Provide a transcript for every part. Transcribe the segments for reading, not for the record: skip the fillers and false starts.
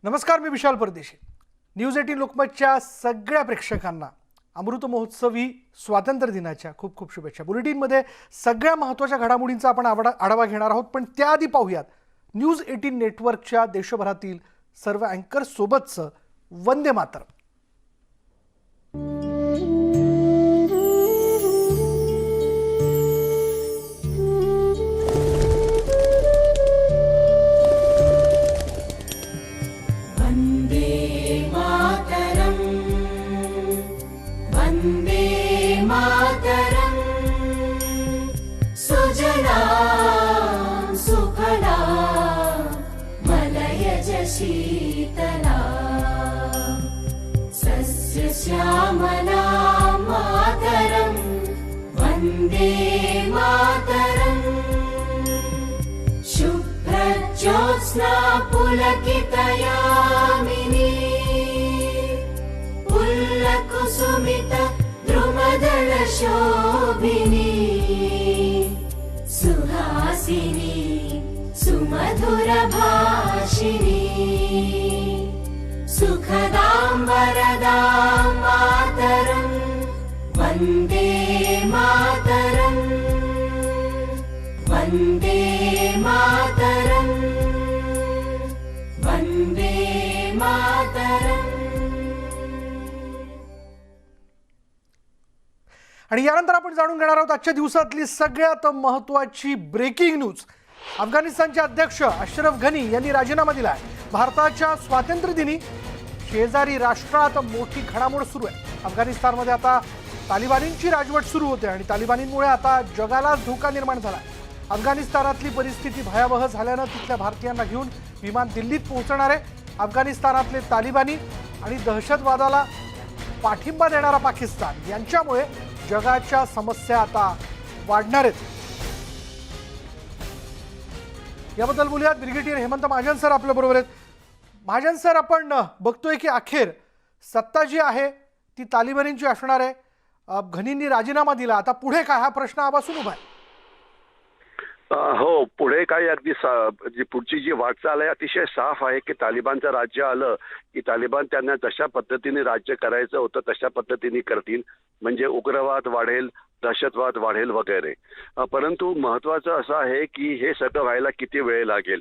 नमस्कार, मी विशाल परदेशी. न्यूज 18 लोकमतच्या सगळ्या प्रेक्षकांना अमृत महोत्सवी स्वातंत्र्य दिनाच्या खूप खूप शुभेच्छा. बुलेटिनमध्ये सगळ्या महत्त्वाच्या घडामोडींचा आपण आढावा घेणार आहोत, पण त्याआधी पाहूयात न्यूज 18 नेटवर्कच्या देशभरातील सर्व अँकर्स सोबतचं वंदे मातरम. शीतला सस्य श्यामला मातरं वन्दे मातरं शुभ्रज्योत्स्ना पुलकितयामिनी पुल्लकुसुमित द्रुमदलशोभिनी सुहासिनी सुमधुरभाषिणी सुखदां वरदां मातरं वन्दे मातरं वन्दे मातरं वन्दे मातरं. आणि यानंतर आपण जाणून घेणार आहोत आजच्या दिवसातली सगळ्यात महत्त्वाची ब्रेकिंग न्यूज. अफगाणिस्तानचे अध्यक्ष अशरफ घनी यांनी राजीनामा दिलाय. भारताच्या स्वातंत्र्य दिनी शेजारी राष्ट्रात मोठी घडामोड सुरू आहे. अफगाणिस्तानमध्ये आता तालिबानींची राजवट सुरू होते आणि तालिबानींमुळे आता जगाला धोका निर्माण झाला. अफगाणिस्तानातली परिस्थिती भयावह झाल्यानं तिथल्या भारतीयांना घेऊन विमान दिल्लीत पोहोचणार आहे. अफगाणिस्तानातले तालिबानी आणि दहशतवादाला पाठिंबा देणारा पाकिस्तान यांच्यामुळे जगाच्या समस्या आता वाढणार आहेत. याबद्दल बोलूयात. ब्रिगेडियर हेमंत महाजन सर आपल्या बरोबर आहेत. महाजन सर, आपण बघतोय की अखेर सत्ता जी आहे ती तालिबानींची असणार आहे. घनींनी राजीनामा दिला, आता पुढे काय, हा प्रश्न आबासून उभा आहे. हो, पुढे काय अगदी पुढची जी वाटचाल आहे अतिशय साफ आहे की तालिबानचं राज्य आलं की तालिबान त्यांना जशा पद्धतीने राज्य करायचं होतं तशा पद्धतीने करतील. म्हणजे उग्रवाद वाढेल, दहशतवाद वाढेल वगैरे. परंतु महत्वाचं असं आहे की हे सगळं व्हायला किती वेळ लागेल.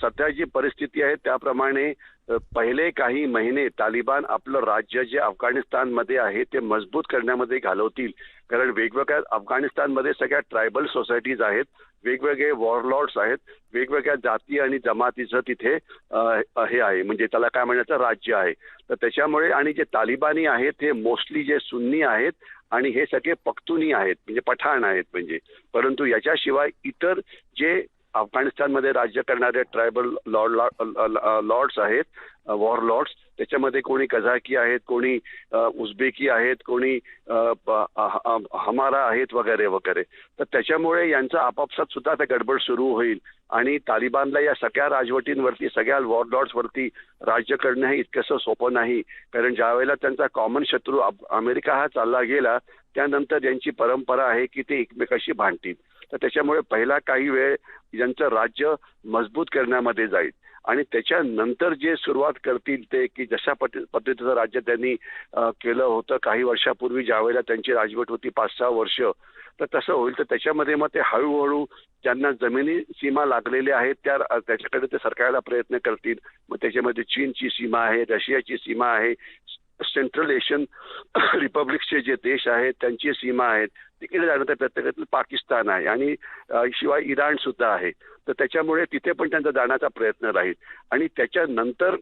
सध्या जी परिस्थिती आहे त्याप्रमाणे पहिले काही महिने तालिबान आपलं राज्य जे अफगाणिस्तानमध्ये आहे ते मजबूत करण्यामध्ये घालवतील. कारण वेगवेगळ्या अफगाणिस्तानमध्ये सगळ्या ट्रायबल सोसायटीज आहेत, वेगवेगळे वॉरलॉर्ड्स आहेत, वेगवेगळ्या जाती आणि जमातीचं तिथे हे आहे, म्हणजे त्याला काय म्हणायचं राज्य आहे. तर त्याच्यामुळे आणि जे तालिबानी आहेत ते मोस्टली जे सुन्नी आहेत आणि हे सगळे पख्तुनी आहेत, म्हणजे पठाण आहेत म्हणजे. परंतु याच्याशिवाय इतर जे अफगाणिस्तानमध्ये राज्य करणारे ट्रायबल लॉर्ड्स आहेत, वॉरलॉर्ड्स, त्याच्यामध्ये कोणी कझाकी आहेत, कोणी उझबेकी आहेत, कोणी हमारा आहेत वगैरे वगैरे. तर त्याच्यामुळे यांचं आपापसात सुद्धा आता गडबड सुरू होईल आणि तालिबानला या सगळ्या राजवटींवरती, सगळ्या वॉरलॉर्ड्सवरती राज्य करणं हे इतकंसं सोपं नाही. कारण ज्यावेळेला त्यांचा कॉमन शत्रू अमेरिका हा चालला गेला त्यानंतर यांची परंपरा आहे की ते एकमेकाशी भांडतील. तर त्याच्यामुळे पहिला काही वेळ यांचं राज्य मजबूत करण्यामध्ये जाईल आणि त्याच्यानंतर जे सुरुवात करतील ते की जशा पद्धतीचं राज्य त्यांनी केलं होतं काही वर्षापूर्वी ज्यावेळेला त्यांची राजवट होती 5-6 वर्ष, तर तसं होईल. तर त्याच्यामध्ये मग ते हळूहळू ज्यांना जमिनी सीमा लागलेल्या आहेत त्याच्याकडे ते सरकायला प्रयत्न करतील. मग त्याच्यामध्ये चीनची सीमा आहे, रशियाची सीमा आहे, सेंट्रल एशियन रिपब्लिकचे जे देश आहेत त्यांची सीमा आहेत, तिकडे जाण्याचा प्रयत्न करतील. पाकिस्तान आहे आणि शिवाय इराण सुद्धा आहे. तर त्याच्यामुळे तिथे पण त्यांचा जाण्याचा प्रयत्न राहील आणि त्याच्यानंतर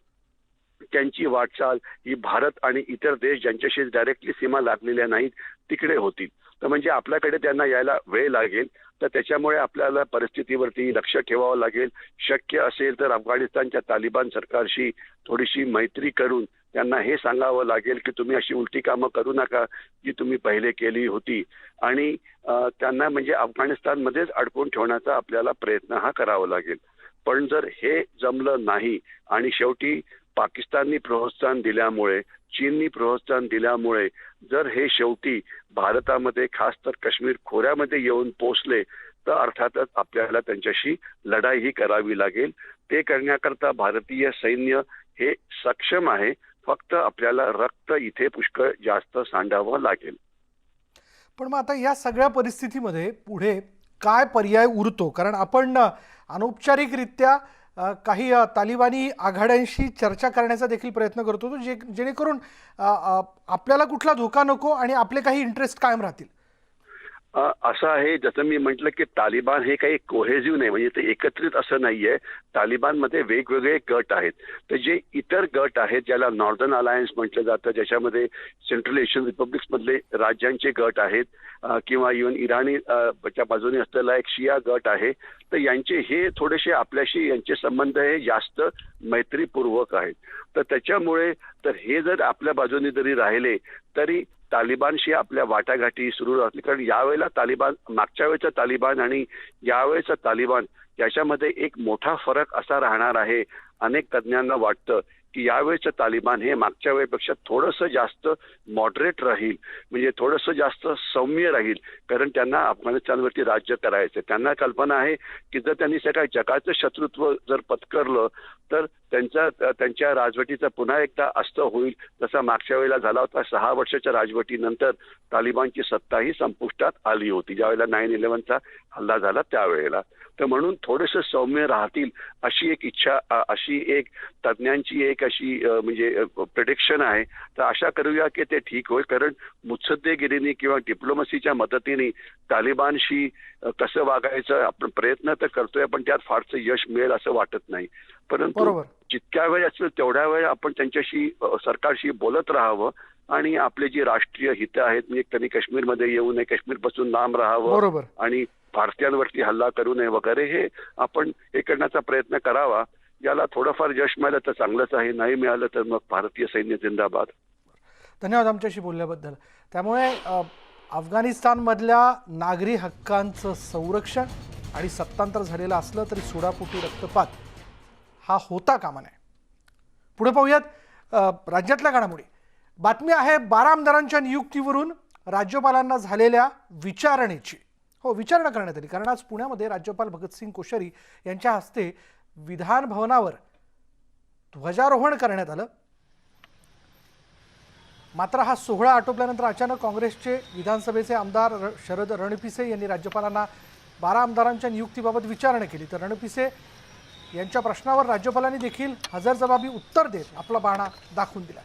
त्यांची वाटचाल ही भारत आणि इतर देश ज्यांच्याशी डायरेक्टली सीमा लागलेल्या नाहीत तिकडे होतील. तर म्हणजे आपल्याकडे त्यांना यायला वेळ लागेल. तर त्याच्यामुळे आपल्याला परिस्थितीवरती लक्ष ठेवावं लागेल. शक्य असेल तर अफगाणिस्तानच्या तालिबान सरकारशी थोडीशी मैत्री करून त्यांना हे सांगावं लागेल की तुम्ही अशी उलटी कामं करू नका जी तुम्ही पहिले केली होती आणि त्यांना म्हणजे अफगाणिस्तानमध्येच अडकून ठेवण्याचा आपल्याला प्रयत्न हा करावा लागेल. पण जर हे जमलं नाही आणि शेवटी पाकिस्ताननी प्रोत्साहन दिल्यामुळे, चीननी प्रोत्साहन दिल्यामुळे जर हे शेवटी भारतामध्ये खास तर काश्मीर खोऱ्यामध्ये येऊन पोहोचले तर अर्थातच आपल्याला त्यांच्याशी लढाई ही करावी लागेल. ते करण्याकरता भारतीय सैन्य हे सक्षम आहे. फक्त आपल्याला रक्त इथे पुष्कळ जास्त सांडावं लागेल. पण मग आता या सगळ्या परिस्थितीमध्ये पुढे काय पर्याय उरतो? कारण आपण अनौपचारिकरित्या काही तालिबानी आघाड्यांशी चर्चा करण्याचा देखील प्रयत्न करतो, जेणेकरून आपल्याला कुठला धोका नको आणि आपले काही इंटरेस्ट कायम राहतील. असं आहे, जसं मी म्हटलं की तालिबान हे काही कोहेसिव्ह नाही, म्हणजे ते एकत्रित असं नाहीये. तालिबानमध्ये वेगवेगळे गट आहेत. तर जे इतर गट आहेत ज्याला नॉर्दर्न अलायन्स म्हटलं जातं, ज्याच्यामध्ये सेंट्रल एशियन रिपब्लिक्स मधले राज्यांचे गट आहेत, किंवा इव्हन इराणी च्या बाजूने असलेला एक शिया गट आहे. तर यांचे हे थोडेसे आपल्याशी यांचे संबंध हे जास्त मैत्रीपूर्वक आहेत. तर त्याच्यामुळे तर हे जर आपल्या बाजूने जरी राहिले तरी तालिबानशी आपल्या वाटाघाटी सुरू राहतील. कारण यावेळेला तालिबान, मागच्या वेळेचा तालिबान आणि यावेळेचा तालिबान याच्यामध्ये एक मोठा फरक असा राहणार आहे. अनेक तज्ज्ञांना वाटतं की यावेळेचं तालिबान हे मागच्या वेळेपेक्षा थोडंसं जास्त मॉडरेट राहील, म्हणजे थोडंसं जास्त सौम्य राहील. कारण त्यांना अफगाणिस्तानवरती राज्य करायचं. त्यांना कल्पना आहे की जर त्यांनी सगळ्या जगाचं शत्रुत्व जर पत्करलं तर त्यांच्या राजवटीचा पुन्हा एकदा अस्त होईल, जसा मागच्या वेळेला झाला होता. 6 वर्षाच्या राजवटीनंतर तालिबानची सत्ताही संपुष्टात आली होती, ज्यावेळेला 9/11चा हल्ला झाला त्यावेळेला. तर म्हणून थोडेसे सौम्य राहतील अशी एक इच्छा, अशी एक तज्ज्ञांची एक अशी म्हणजे प्रेडिक्शन आहे. तर आशा करूया की ते ठीक होईल. कारण मुत्सद्देगिरीने किंवा डिप्लोमसीच्या मदतीने तालिबानशी कसं वागायचं आपण प्रयत्न तर करतोय, पण त्यात फारसं यश मिळेल असं वाटत नाही. परंतु जितक्या वेळ असेल तेवढ्या वेळ आपण त्यांच्याशी, सरकारशी बोलत राहावं आणि आपले जी राष्ट्रीय हितं आहेत, म्हणजे त्यांनी काश्मीरमध्ये येऊ नये, काश्मीरपासून लांब राहावं आणि भारतीयांवरती हल्ला करू नये वगैरे, हे आपण हे करण्याचा प्रयत्न करावा. याला थोडंफार यश मिळालं तर चांगलंच आहे, नाही मिळालं तर मग भारतीय सैन्य जिंदाबाद. धन्यवाद आमच्याशी बोलल्याबद्दल. त्यामुळे अफगाणिस्तानमधल्या नागरी हक्कांचं संरक्षण आणि सत्तांतर झालेलं असलं तरी सोडापोटी रक्तपात हा होता कामा नये. पुढे पाहूयात राज्यातल्या घडामोडी. बातमी आहे 12 आमदारांच्या नियुक्तीवरून राज्यपालांना झालेल्या विचारणेची. विचारणा करण्यात आली. कारण आज पुण्यामध्ये राज्यपाल भगतसिंग कोश्यारी यांच्या हस्ते विधान भवनावर ध्वजारोहण करण्यात आलं. मात्र हा सोहळा आटोपल्यानंतर अचानक काँग्रेसचे विधानसभेचे आमदार शरद रणपिसे यांनी राज्यपालांना 12 आमदारांच्या नियुक्तीबाबत विचारणा केली. तर रणपिसे यांच्या प्रश्नावर राज्यपालांनी देखील हजरजबाबी उत्तर देत आपला बाणा दाखवून दिला.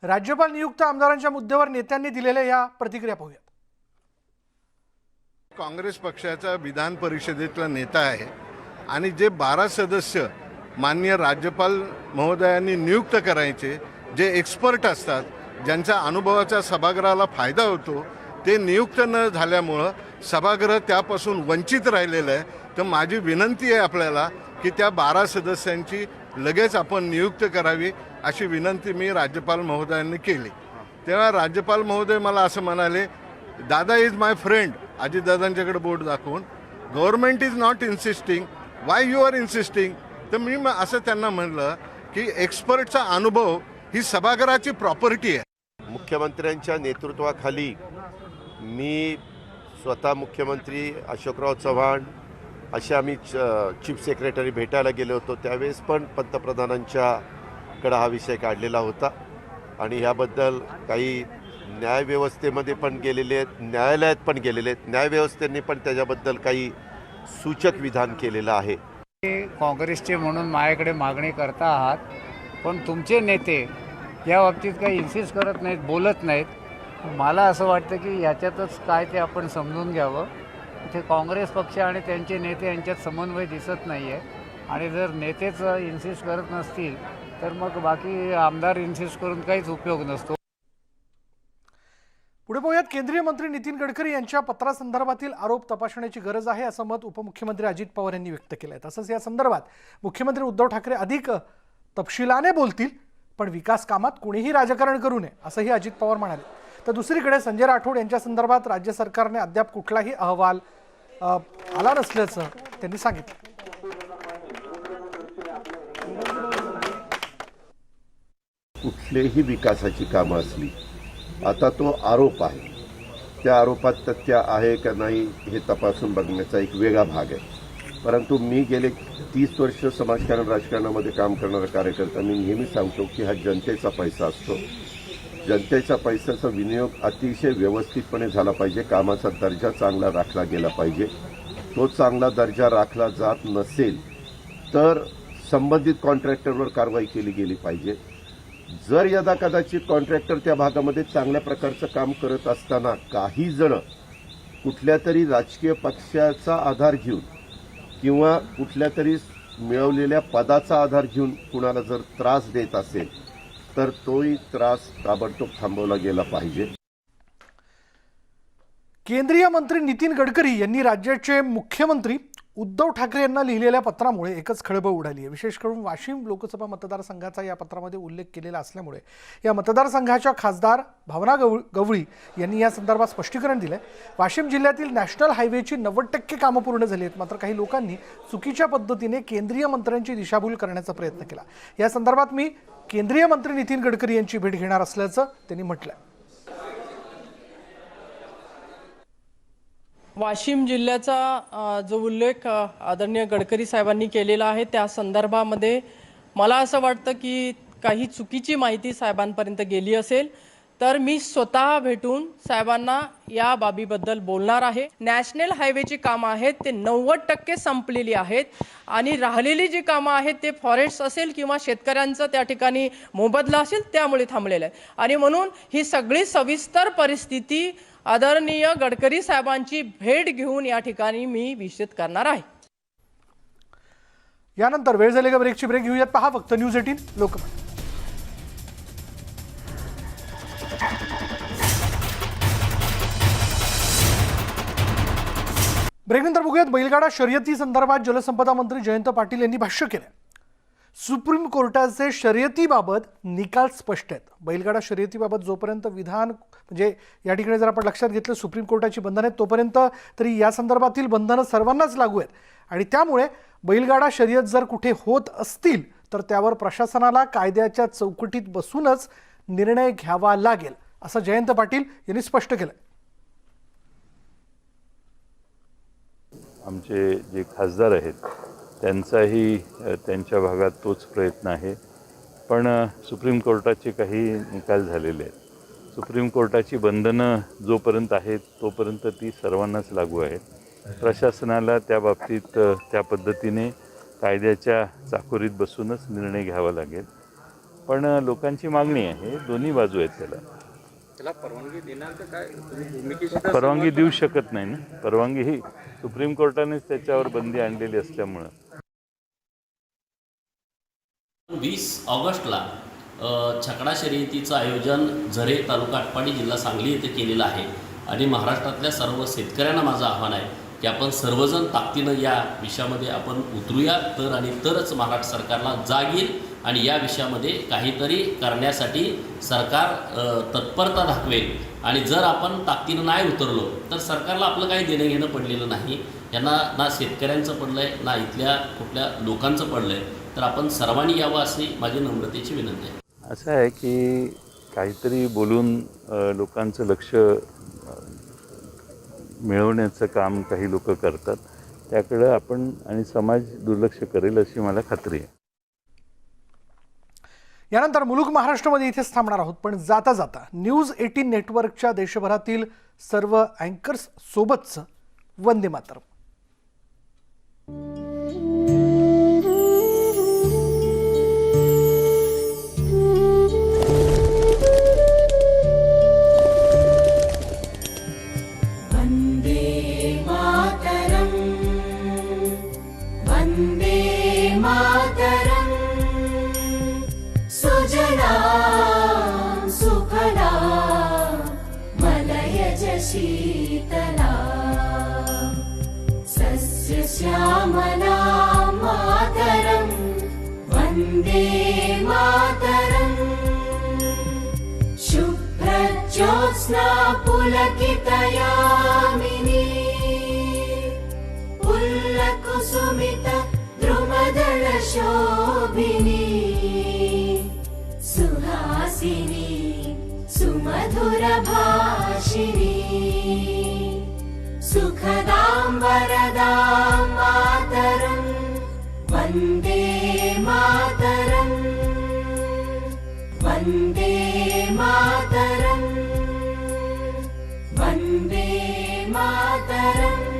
राज्यपाल नियुक्त आमदारांच्या मुद्द्यावर नेत्यांनी दिलेल्या या प्रतिक्रिया पाहूयात. काँग्रेस पक्षाचा विधान परिषदेतला नेता आहे आणि जे 12 सदस्य माननीय राज्यपाल महोदयांनी नियुक्त करायचे, जे एक्सपर्ट असतात, ज्यांच्या अनुभवाचा सभागृहाला फायदा होतो, ते नियुक्त न झाल्यामुळं सभागृह त्यापासून वंचित राहिलेलं आहे. तर माझी विनंती आहे आपल्याला की त्या 12 सदस्यांची लगेच आपण नियुक्त करावी अशी विनंती मी राज्यपाल महोदयांनी केली. तेव्हा राज्यपाल महोदय मला असं म्हणाले, दादा इज माय फ्रेंड, अजितदादांच्याकडे बोट दाखवून, government is not insisting, why you are insisting. तर मी असं त्यांना म्हणलं की एक्सपर्टचा अनुभव ही सभागृहाची प्रॉपर्टी आहे. मुख्यमंत्र्यांच्या नेतृत्वाखाली मी स्वतः मुख्यमंत्री अशोकराव चव्हाण असे आम्ही चीफ सेक्रेटरी भेटायला गेलो होतो. त्यावेळेस पण पंतप्रधानांच्याकडे हा विषय काढलेला होता आणि ह्याबद्दल काही न्यायव्यवस्थेमध्ये पण गेलेले आहेत, न्यायालयात पण गेलेले आहेत. न्यायव्यवस्थेने पण त्याच्याबद्दल काही सूचक विधान केलेलं आहे. काँग्रेसचे म्हणून माझ्याकडे मागणी करता आहात, पण तुमचे नेते या बाबतीत काही इन्सिस्ट करत नाहीत, बोलत नाहीत. मला असं वाटतं की ह्याच्यातच काय ते आपण समजून घ्यावं. इथे काँग्रेस पक्ष आणि त्यांचे नेते यांच्यात समन्वय दिसत नाही आहे आणि जर नेतेच इन्सिस्ट करत नसतील तर मग बाकी आमदार इन्सिस्ट करून काहीच उपयोग नसतो. पुढे पाहूयात. केंद्रीय मंत्री नितीन गडकरी यांच्या पत्रासंदर्भातील आरोप तपासण्याची गरज आहे असं मत उपमुख्यमंत्री अजित पवार यांनी व्यक्त केलं आहे. तसंच या संदर्भात मुख्यमंत्री उद्धव ठाकरे अधिक तपशिलाने बोलतील, पण विकास कामात कुणीही राजकारण करू नये असंही अजित पवार म्हणाले. तर दुसरीकडे संजय राठोड यांच्या संदर्भात राज्य सरकारने अद्याप कुठलाही अहवाल आला नसल्याचं त्यांनी सांगितलं. कुठलेही विकासाची कामं असली, आता तो आरोप आहे, त्या आरोपात तथ्य आहे का नाही हे तपासून बघण्याचा एक वेगळा भाग आहे. परंतु मी गेले 30 वर्ष समाजकारण राजकारणामध्ये काम करणारा कार्यकर्ता, मी नेहमी सांगतो की हा जनतेचा पैसा असतो. जनतेच्या पैशाचा विनियोग अतिशय व्यवस्थितपणे झाला पाहिजे. कामाचा दर्जा चांगला राखला गेला पाहिजे. तो चांगला दर्जा राखला जात नसेल तर संबंधित कॉन्ट्रॅक्टरवर कारवाई केली गेली पाहिजे. जर यदाकदाचित कॉन्ट्रॅक्टर त्या भागामध्ये चांगल्या प्रकारचं काम करत असताना काही जण कुठल्या तरी राजकीय पक्षाचा आधार घेऊन किंवा कुठल्या तरी मिळवलेल्या पदाचा आधार घेऊन कुणाला जर त्रास देत असेल तर तोही त्रास ताबडतोब थांबवला गेला पाहिजे. केंद्रीय मंत्री नितीन गडकरी यांनी राज्याचे मुख्यमंत्री उद्धव ठाकरे यांना लिहिलेल्या पत्रामुळे एकच खळबळ उडाली आहे. विशेष करून वाशिम लोकसभा मतदारसंघाचा या पत्रामध्ये उल्लेख केलेला असल्यामुळे या मतदारसंघाच्या खासदार भावना गवळी यांनी या संदर्भात स्पष्टीकरण दिलंय. वाशिम जिल्ह्यातील नॅशनल हायवेची 90% कामं पूर्ण झाली आहेत, मात्र काही लोकांनी चुकीच्या पद्धतीने केंद्रीय मंत्र्यांची दिशाभूल करण्याचा प्रयत्न केला. या संदर्भात मी केंद्रीय मंत्री नितीन गडकरी यांची भेट घेणार असल्याचं त्यांनी म्हटलंय. वाशिम जिल्ह्याचा जो उल्लेख आदरणीय गडकरी साहेबांनी केलेला आहे त्या संदर्भामध्ये मला असं वाटतं की काही चुकीची माहिती साहेबांपर्यंत गेली असेल, तर मी स्वतः भेटून साहेबांना या बाबीबद्दल बोलणार आहे. नॅशनल हायवेची कामं आहेत ते 90% संपलेली आहेत आणि राहिलेली जी कामं आहेत ते फॉरेस्ट असेल किंवा शेतकऱ्यांचं त्या ठिकाणी मोबदला असेल त्यामुळे थांबलेलं आहे. आणि म्हणून ही सगळी सविस्तर परिस्थिती आदरणीय गडकरी साहेबांची भेट घेऊन या ठिकाणी मी विषद करणार आहे. यानंतर वेळ झाली का ब्रेकची ब्रेक घेऊयात. पहा फक्त न्यूज 18 लोकमत. ब्रेकनंतर बघूयात बैलगाडा शर्यती संदर्भात जलसंपदा मंत्री जयंत पाटील यांनी भाष्य केलं. सुप्रीम कोर्टाचे शर्यतीबाबत निकाल स्पष्ट आहेत. बैलगाडा शर्यतीबाबत जोपर्यंत विधान म्हणजे या ठिकाणी जर आपण लक्षात घेतलं सुप्रीम कोर्टाची बंधनं आहेत तोपर्यंत तरी या संदर्भातील बंधनं सर्वांनाच लागू आहेत आणि त्यामुळे बैलगाडा शर्यत जर कुठे होत असतील तर त्यावर प्रशासनाला कायद्याच्या चौकटीत बसूनच निर्णय घ्यावा लागेल असं जयंत पाटील यांनी स्पष्ट केलं. आमचे जे खासदार आहेत त्यांचाही त्यांच्या भागात तोच प्रयत्न आहे. पण सुप्रीम कोर्टाचे काही निकाल झालेले आहेत. सुप्रीम कोर्टाची बंधनं जोपर्यंत आहेत तोपर्यंत ती सर्वांनाच लागू आहेत. प्रशासनाला त्या बाबतीत त्या पद्धतीने कायद्याच्या चाकोरीत बसूनच निर्णय घ्यावा लागेल. पण लोकांची मागणी आहे, दोन्ही बाजू आहेत त्याला परवानगी देणार का काय? परवानगी देऊ शकत नाही ना. परवानगी ही सुप्रीम कोर्टानेच त्याच्यावर बंदी आणलेली असल्यामुळं. 20 ऑगस्टला छकडा शर्यतीचं आयोजन झरे तालुका आटपाडी जिल्हा सांगली येथे केलेलं आहे आणि महाराष्ट्रातल्या सर्व शेतकऱ्यांना माझं आव्हान आहे की आपण सर्वजण ताकदीनं या विषयामध्ये आपण उतरूया तरच महाराष्ट्र सरकारला जाग येईल आणि या विषयामध्ये काहीतरी करण्यासाठी सरकार तत्परता दाखवेल. आणि जर आपण ताकदीनं नाही उतरलो तर सरकारला आपलं काही देणं घेणं पडलेलं नाही. यांना ना शेतकऱ्यांचं पडलं आहे ना इथल्या कुठल्या लोकांचं पडलं आहे. तर आपण सर्वांनी यावं अशी माझी नम्रतेची विनंती आहे. असं आहे की काहीतरी बोलून लोकांचं लक्ष मिळवण्याचं काम काही लोक करतात. त्याकडं आपण आणि समाज दुर्लक्ष करेल अशी मला खात्री आहे. यानंतर मुलुक महाराष्ट्रामध्ये इथेच थांबणार आहोत, पण जाता जाता न्यूज 18 नेटवर्कच्या देशभरातील सर्व अँकर्स सोबतचं वंदे मातरम. सुजलां सुफलां मलयजशीतलाम् शीतला सस्यश्यामला मातरं वन्दे मातरम् शुभ्रज्योत्स्ना पुलकितयामिनी पुल्लकुसुमित द्रुमदलशोभिनी सुहासिनी सुमधुरभाषिणी सुखदां वरदां मातरं वन्दे मातरम् वन्दे मातरम् वन्दे मातरम्